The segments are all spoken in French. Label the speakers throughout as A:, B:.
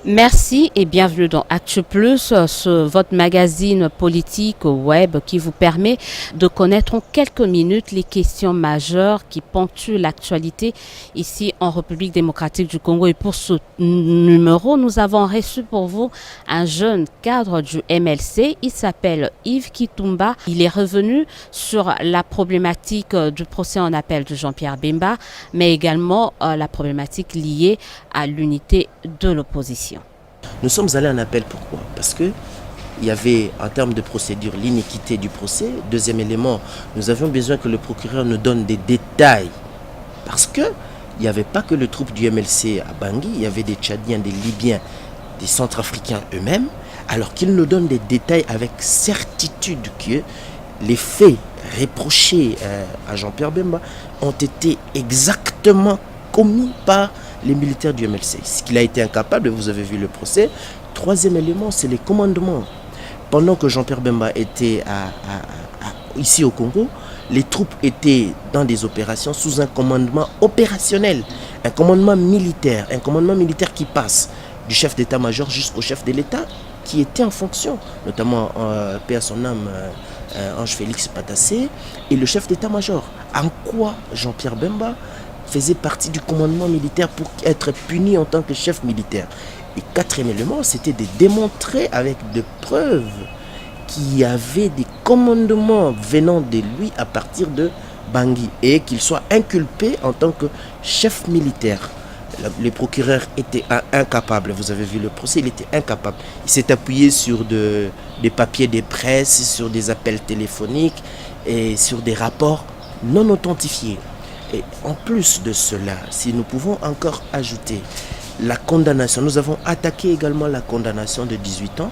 A: Merci et bienvenue dans Actu Plus, votre magazine politique web qui vous permet de connaître en quelques minutes les questions majeures qui ponctuent l'actualité ici en République démocratique du Congo. Et pour ce numéro, nous avons reçu pour vous un jeune cadre du MLC. Il s'appelle Yves Kitumba. Il est revenu sur la problématique du procès en appel de Jean-Pierre Bemba, mais également la problématique liée à l'unité de l'opposition.
B: Nous sommes allés en appel, pourquoi? Parce que il y avait, en termes de procédure, l'iniquité du procès. Deuxième élément, nous avions besoin que le procureur nous donne des détails. Parce que il n'y avait pas que le troupe du MLC à Bangui, il y avait des Tchadiens, des Libyens, des Centrafricains eux-mêmes. Alors qu'ils nous donnent des détails avec certitude que les faits reprochés à Jean-Pierre Bemba ont été exactement commis par les militaires du MLC. Ce qu'il a été incapable, vous avez vu le procès. Troisième élément, c'est les commandements. Pendant que Jean-Pierre Bemba était ici au Congo, les troupes étaient dans des opérations sous un commandement opérationnel, un commandement militaire qui passe du chef d'état-major jusqu'au chef de l'État qui était en fonction, notamment paix à son âme, Ange Félix Patassé, et le chef d'état-major. En quoi Jean-Pierre Bemba faisait partie du commandement militaire pour être puni en tant que chef militaire. Et quatrième élément, c'était de démontrer avec des preuves qu'il y avait des commandements venant de lui à partir de Bangui et qu'il soit inculpé en tant que chef militaire. Le procureur était incapable, vous avez vu le procès, il était incapable. Il s'est appuyé sur des papiers de presse, sur des appels téléphoniques et sur des rapports non authentifiés. Et en plus de cela, si nous pouvons encore ajouter la condamnation, nous avons attaqué également la condamnation de 18 ans.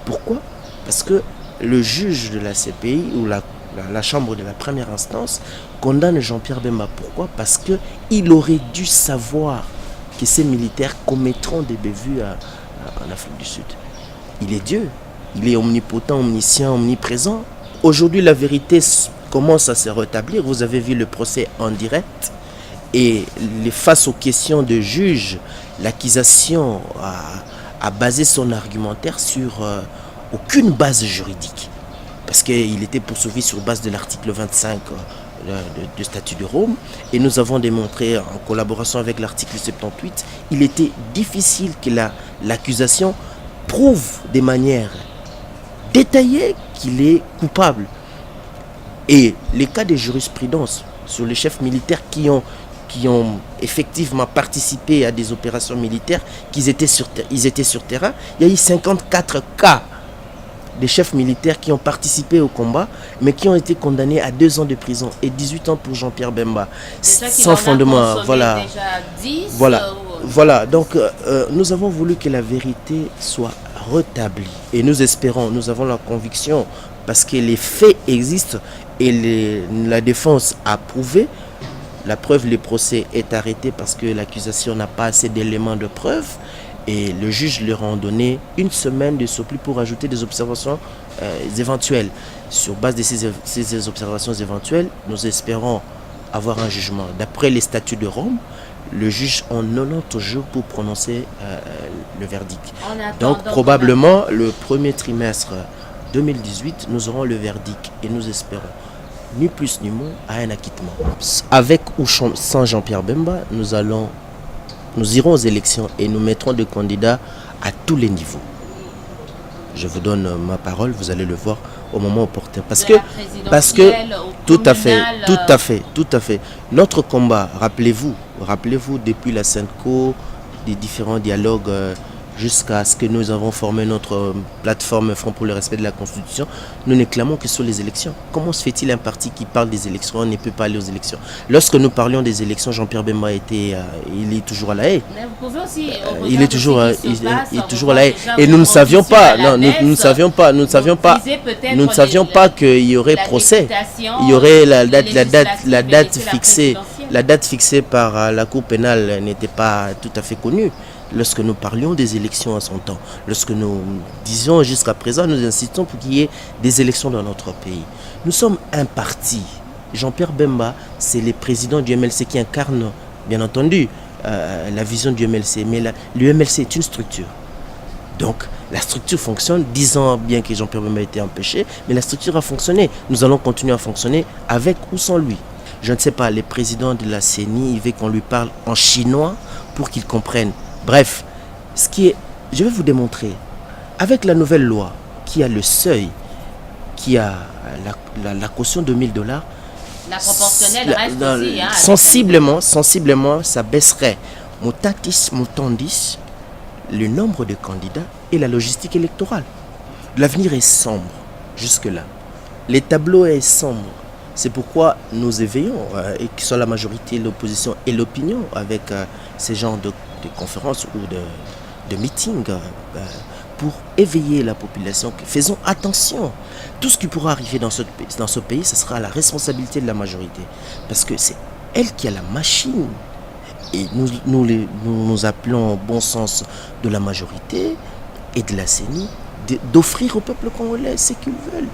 B: Pourquoi? Parce que le juge de la CPI ou la chambre de la première instance condamne Jean-Pierre Bemba. Pourquoi? Parce qu'il aurait dû savoir que ces militaires commettront des bévues en Afrique du Sud. Il est Dieu, il est omnipotent, omniscient, omniprésent. Aujourd'hui, la vérité commence à se rétablir. Vous avez vu le procès en direct et face aux questions de juge, l'accusation a basé son argumentaire sur aucune base juridique parce qu'il était poursuivi sur base de l'article 25 du statut de Rome et nous avons démontré en collaboration avec l'article 78, il était difficile que l'accusation prouve de manière détaillée qu'il est coupable. Et les cas de jurisprudence sur les chefs militaires qui ont effectivement participé à des opérations militaires, ils étaient sur terrain, il y a eu 54 cas de chefs militaires qui ont participé au combat, mais qui ont été condamnés à 2 ans de prison et 18 ans pour Jean-Pierre Bemba. Sans fondement, voilà. Voilà. Donc, nous avons voulu que la vérité soit rétablie. Et nous espérons, nous avons la conviction, parce que les faits existent et la défense a prouvé. La preuve, le procès est arrêté parce que l'accusation n'a pas assez d'éléments de preuve. Et le juge leur a donné 1 semaine de surplus pour ajouter des observations éventuelles. Sur base de ces observations éventuelles, nous espérons avoir un jugement. D'après les statuts de Rome, le juge a 90 jours pour prononcer le verdict. Donc probablement le premier trimestre 2018, nous aurons le verdict et nous espérons, ni plus ni moins, à un acquittement. Avec ou sans Jean-Pierre Bemba, nous irons aux élections et nous mettrons des candidats à tous les niveaux. Je vous donne ma parole, vous allez le voir au moment opportun. Parce que tout à fait. Notre combat, rappelez-vous, depuis la Sainte-Co, des différents dialogues jusqu'à ce que nous avons formé notre plateforme Front pour le respect de la Constitution, nous ne clamons que sur les élections. Comment se fait-il un parti qui parle des élections, on ne peut pas aller aux élections? Lorsque nous parlions des élections, Jean-Pierre Bemba il est toujours à La Haye.
A: Mais vous pouvez aussi,
B: il est toujours à La Haye. Et nous ne savions pas, nous ne savions pas qu'il y aurait procès. Il y aurait la date fixée par la Cour pénale n'était pas tout à fait connue. Lorsque nous parlions des élections à son temps, lorsque nous disions jusqu'à présent, nous insistons pour qu'il y ait des élections dans notre pays. Nous sommes un parti. Jean-Pierre Bemba, c'est le président du MLC qui incarne, bien entendu, la vision du MLC. Mais le MLC est une structure. Donc, la structure fonctionne, 10 ans bien que Jean-Pierre Bemba ait été empêché, mais la structure a fonctionné. Nous allons continuer à fonctionner avec ou sans lui. Je ne sais pas, les présidents de la CENI, il veut qu'on lui parle en chinois pour qu'il comprenne. Bref, je vais vous démontrer, avec la nouvelle loi qui a le seuil, qui a la caution de $1000,
A: La proportionnelle reste aussi.
B: sensiblement, ça baisserait mutandis, le nombre de candidats et la logistique électorale. L'avenir est sombre jusque-là. Les tableaux est sombre. C'est pourquoi nous éveillons, et que ce soit la majorité, l'opposition et l'opinion, avec ces genres de conférences ou de meetings, pour éveiller la population. Faisons attention. Tout ce qui pourra arriver dans ce pays, ce sera la responsabilité de la majorité. Parce que c'est elle qui a la machine. Et nous appelons au bon sens de la majorité et de la CENI d'offrir au peuple congolais ce qu'ils veulent.